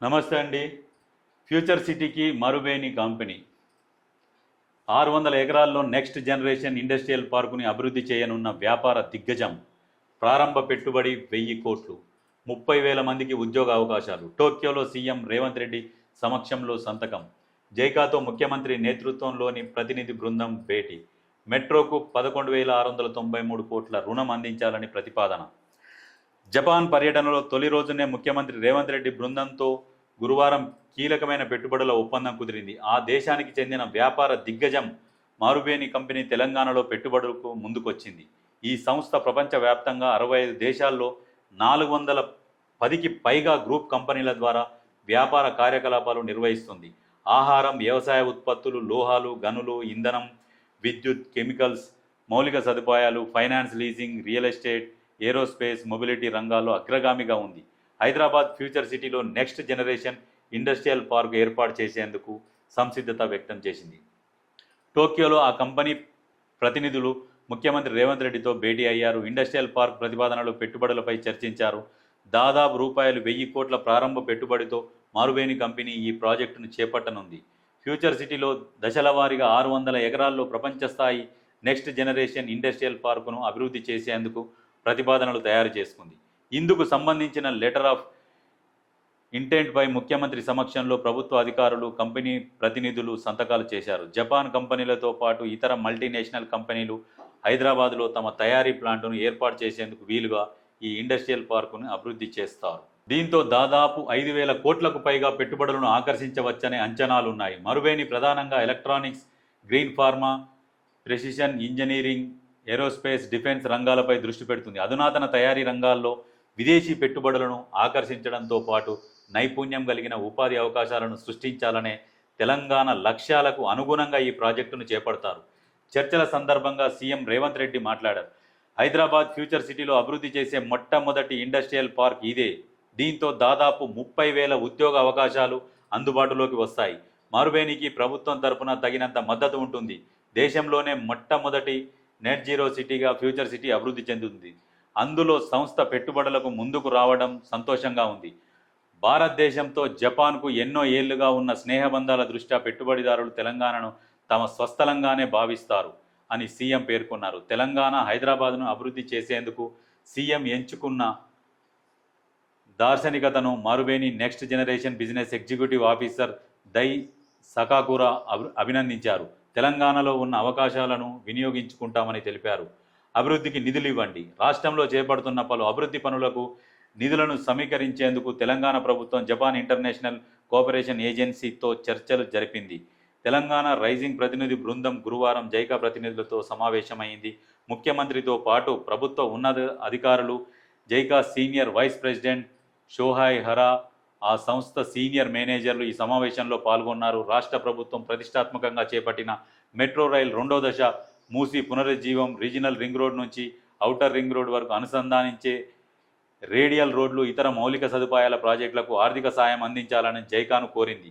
నమస్తే అండి. ఫ్యూచర్ సిటీకి మరువేని కంపెనీ 600 ఎకరాల్లో నెక్స్ట్ జనరేషన్ ఇండస్ట్రియల్ పార్కుని అభివృద్ధి చేయనున్న వ్యాపార దిగ్గజం. ప్రారంభ పెట్టుబడి 1000 కోట్లు, 30,000 మందికి ఉద్యోగ అవకాశాలు. టోక్యోలో సీఎం రేవంత్ రెడ్డి సమక్షంలో సంతకం. జైకాతో ముఖ్యమంత్రి నేతృత్వంలోని ప్రతినిధి బృందం భేటీ. మెట్రోకు 11,693 కోట్ల రుణం అందించాలని ప్రతిపాదన. జపాన్ పర్యటనలో తొలి రోజునే ముఖ్యమంత్రి రేవంత్ రెడ్డి బృందంతో గురువారం కీలకమైన పెట్టుబడుల ఒప్పందం కుదిరింది. ఆ దేశానికి చెందిన వ్యాపార దిగ్గజం మారువేని కంపెనీ తెలంగాణలో పెట్టుబడులకు ముందుకొచ్చింది. ఈ సంస్థ ప్రపంచవ్యాప్తంగా 65 దేశాల్లో 410కి పైగా గ్రూప్ కంపెనీల ద్వారా వ్యాపార కార్యకలాపాలు నిర్వహిస్తుంది. ఆహారం, వ్యవసాయ ఉత్పత్తులు, లోహాలు, గనులు, ఇంధనం, విద్యుత్, కెమికల్స్, మౌలిక సదుపాయాలు, finance, leasing, real estate, aerospace, mobility రంగాల్లో అగ్రగామిగా ఉంది. హైదరాబాద్ ఫ్యూచర్ సిటీలో నెక్స్ట్ జనరేషన్ ఇండస్ట్రియల్ పార్క్ ఏర్పాటు చేసేందుకు సంసిద్ధత వ్యక్తం చేసింది. టోక్యోలో ఆ కంపెనీ ప్రతినిధులు ముఖ్యమంత్రి రేవంత్ రెడ్డితో భేటీ అయ్యారు. ఇండస్ట్రియల్ పార్క్ ప్రతిపాదనలు, పెట్టుబడులపై చర్చించారు. దాదాపు రూపాయలు 1000 కోట్ల ప్రారంభ పెట్టుబడితో మారువేని కంపెనీ ఈ ప్రాజెక్టును చేపట్టనుంది. ఫ్యూచర్ సిటీలో దశల వారీగా 600 ఎకరాల్లో ప్రపంచ స్థాయి నెక్స్ట్ జనరేషన్ ఇండస్ట్రియల్ పార్కును అభివృద్ధి చేసేందుకు ప్రతిపాదనలు తయారు చేసుకుంది. ఇందుకు సంబంధించిన లెటర్ ఆఫ్ ఇంటెంట్పై ముఖ్యమంత్రి సమక్షంలో ప్రభుత్వ అధికారులు, కంపెనీ ప్రతినిధులు సంతకాలు చేశారు. జపాన్ కంపెనీలతో పాటు ఇతర మల్టీనేషనల్ కంపెనీలు హైదరాబాద్లో తమ తయారీ ప్లాంటును ఏర్పాటు చేసేందుకు వీలుగా ఈ ఇండస్ట్రియల్ పార్కును అభివృద్ధి చేస్తారు. దీంతో దాదాపు 5,000 కోట్లకు పైగా పెట్టుబడులను ఆకర్షించవచ్చనే అంచనాలున్నాయి. మరువేని ప్రధానంగా electronics, green pharma, precision engineering, aerospace, defence రంగాలపై దృష్టి పెడుతుంది. అధునాతన తయారీ రంగాల్లో విదేశీ పెట్టుబడులను ఆకర్షించడంతో పాటు నైపుణ్యం కలిగిన ఉపాధి అవకాశాలను సృష్టించాలనే తెలంగాణ లక్ష్యాలకు అనుగుణంగా ఈ ప్రాజెక్టును చేపడతారు. చర్చల సందర్భంగా సీఎం రేవంత్ రెడ్డి మాట్లాడారు. హైదరాబాద్ ఫ్యూచర్ సిటీలో అభివృద్ధి చేసే మొట్టమొదటి ఇండస్ట్రియల్ పార్క్ ఇదే. దీంతో దాదాపు 30,000 ఉద్యోగ అవకాశాలు అందుబాటులోకి వస్తాయి. మారువేనికి ప్రభుత్వం తరపున తగినంత మద్దతు ఉంటుంది. దేశంలోనే మొట్టమొదటి నెట్ జీరో సిటీగా ఫ్యూచర్ సిటీ అభివృద్ధి చెందుతుంది. అందులో సంస్థ పెట్టుబడులకు ముందుకు రావడం సంతోషంగా ఉంది. భారతదేశంతో జపాన్కు ఎన్నో ఏళ్లుగా ఉన్న స్నేహబంధాల దృష్ట్యా పెట్టుబడిదారులు తెలంగాణను తమ స్వస్థలంగానే భావిస్తారు అని సీఎం పేర్కొన్నారు. తెలంగాణ, హైదరాబాద్ను అభివృద్ధి చేసేందుకు సీఎం ఎంచుకున్న దార్శనికతను Marubeni next generation business executive officer Dai Sakakura అభినందించారు. తెలంగాణలో ఉన్న అవకాశాలను వినియోగించుకుంటామని తెలిపారు. అభివృద్ధికి నిధులు ఇవ్వండి. రాష్ట్రంలో చేపడుతున్న పలు అభివృద్ధి పనులకు నిధులను సమీకరించేందుకు తెలంగాణ ప్రభుత్వం జపాన్ ఇంటర్నేషనల్ కోఆపరేషన్ ఏజెన్సీతో చర్చలు జరిపింది. తెలంగాణ రైజింగ్ ప్రతినిధి బృందం గురువారం జైకా ప్రతినిధులతో సమావేశమైంది. ముఖ్యమంత్రితో పాటు ప్రభుత్వ ఉన్నత అధికారులు, జైకా సీనియర్ వైస్ ప్రెసిడెంట్ షోహాయ్ హరా, ఆ సంస్థ సీనియర్ మేనేజర్లు ఈ సమావేశంలో పాల్గొన్నారు. రాష్ట్ర ప్రభుత్వం ప్రతిష్టాత్మకంగా చేపట్టిన మెట్రో రైల్ 2వ దశ, మూసీ పునరుజ్జీవం, రీజనల్ రింగ్ రోడ్ నుంచి ఔటర్ రింగ్ రోడ్ వరకు అనుసంధానించే రేడియల్ రోడ్లు, ఇతర మౌలిక సదుపాయాల ప్రాజెక్టులకు ఆర్థిక సాయం అందించాలని జైకాను కోరింది.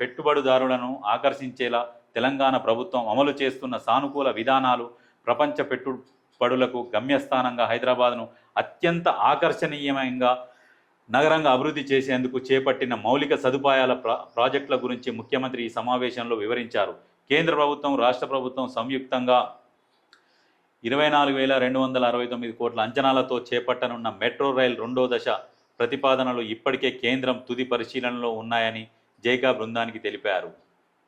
పెట్టుబడిదారులను ఆకర్షించేలా తెలంగాణ ప్రభుత్వం అమలు చేస్తున్న సానుకూల విధానాలు ప్రపంచ పెట్టుబడులకు గమ్యస్థానంగా హైదరాబాద్ను అత్యంత ఆకర్షణీయమైన నగరంగా అభివృద్ధి చేసేందుకు చేపట్టిన మౌలిక సదుపాయాల ప్రాజెక్టుల గురించి ముఖ్యమంత్రి ఈ సమావేశంలో వివరించారు. కేంద్ర ప్రభుత్వం, రాష్ట్ర ప్రభుత్వం సంయుక్తంగా 24,269 కోట్ల అంచనాలతో చేపట్టనున్న మెట్రో రైల్ 2వ దశ ప్రతిపాదనలు ఇప్పటికే కేంద్రం తుది పరిశీలనలో ఉన్నాయని జైకా బృందానికి తెలిపారు.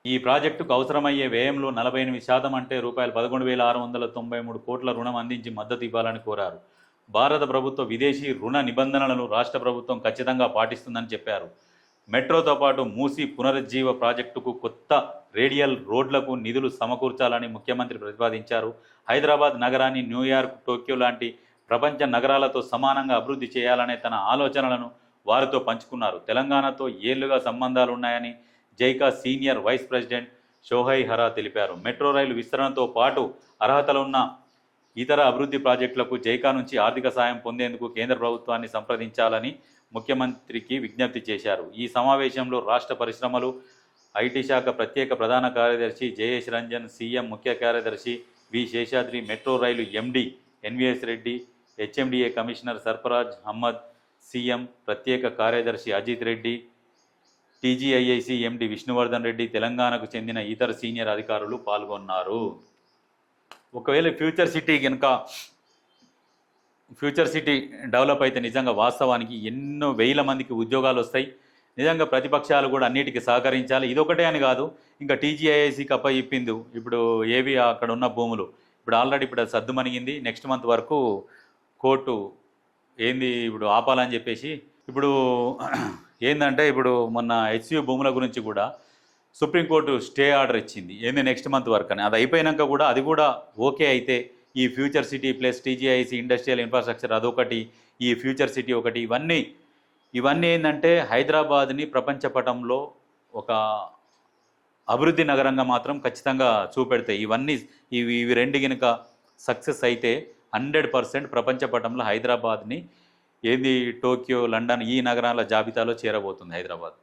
ఈ ప్రాజెక్టుకు అవసరమయ్యే వ్యయంలో 48% అంటే రూపాయలు 11,693 కోట్ల రుణం అందించి మద్దతు ఇవ్వాలని కోరారు. భారత ప్రభుత్వ విదేశీ రుణ నిబంధనలను రాష్ట్ర ప్రభుత్వం ఖచ్చితంగా పాటిస్తుందని చెప్పారు. మెట్రోతో పాటు మూసీ పునరుజ్జీవ ప్రాజెక్టుకు కొత్త రేడియల్ రోడ్లకు నిధులు సమకూర్చాలని ముఖ్యమంత్రి ప్రతిపాదించారు. హైదరాబాద్ నగరాన్ని న్యూయార్క్, టోక్యో లాంటి ప్రపంచ నగరాలతో సమానంగా అభివృద్ధి చేయాలనే తన ఆలోచనలను వారితో పంచుకున్నారు. తెలంగాణతో ఏళ్లుగా సంబంధాలున్నాయని జైకా సీనియర్ వైస్ ప్రెసిడెంట్ షోహై హరా తెలిపారు. మెట్రో రైలు విస్తరణతో పాటు అర్హతలున్న ఇతర అభివృద్ధి ప్రాజెక్టులకు జైకా నుంచి ఆర్థిక సాయం పొందేందుకు కేంద్ర ప్రభుత్వాన్ని సంప్రదించాలని ముఖ్యమంత్రికి విజ్ఞప్తి చేశారు. ఈ సమావేశంలో రాష్ట్ర పరిశ్రమలు, ఐటీ శాఖ ప్రత్యేక ప్రధాన కార్యదర్శి జయేష్ రంజన్, సీఎం ముఖ్య కార్యదర్శి V Seshadri, metro rail MD NVS Reddy, HMDA commissioner Sarfaraz Ahmed, CM ప్రత్యేక కార్యదర్శి అజిత్ రెడ్డి, టీజీఐఐసి ఎండి విష్ణువర్ధన్ రెడ్డి, తెలంగాణకు చెందిన ఇతర సీనియర్ అధికారులు పాల్గొన్నారు. ఒకవేళ ఫ్యూచర్ సిటీ డెవలప్ అయితే నిజంగా వాస్తవానికి ఎన్నో వేల మందికి ఉద్యోగాలు వస్తాయి. నిజంగా ప్రతిపక్షాలు కూడా అన్నిటికీ సహకరించాలి. ఇదొకటే అని కాదు, ఇంకా టీజీఐఐసికి ఇప్పింది ఇప్పుడు ఏవి అక్కడ ఉన్న భూములు ఇప్పుడు ఆల్రెడీ ఇప్పుడు అది సద్దుమణిగింది. నెక్స్ట్ మంత్ వరకు కోర్టు ఇప్పుడు ఆపాలని చెప్పేసి ఇప్పుడు ఏంటంటే ఇప్పుడు మొన్న హెచ్సియు భూముల గురించి కూడా సుప్రీంకోర్టు స్టే ఆర్డర్ ఇచ్చింది. నెక్స్ట్ మంత్ వరకు అని. అది అయిపోయినాక కూడా అది కూడా ఓకే అయితే ఈ future city plus TGIC industrial infrastructure అదొకటి, ఈ ఫ్యూచర్ సిటీ ఒకటి, ఇవన్నీ ఏంటంటే హైదరాబాద్ని ప్రపంచ పటంలో ఒక అభివృద్ధి నగరంగా మాత్రం ఖచ్చితంగా చూపెడతాయి. ఇవి రెండు కనుక సక్సెస్ అయితే 100% ప్రపంచ పటంలో హైదరాబాద్ని టోక్యో, లండన్ ఈ నగరాల జాబితాలో చేరబోతుంది హైదరాబాద్.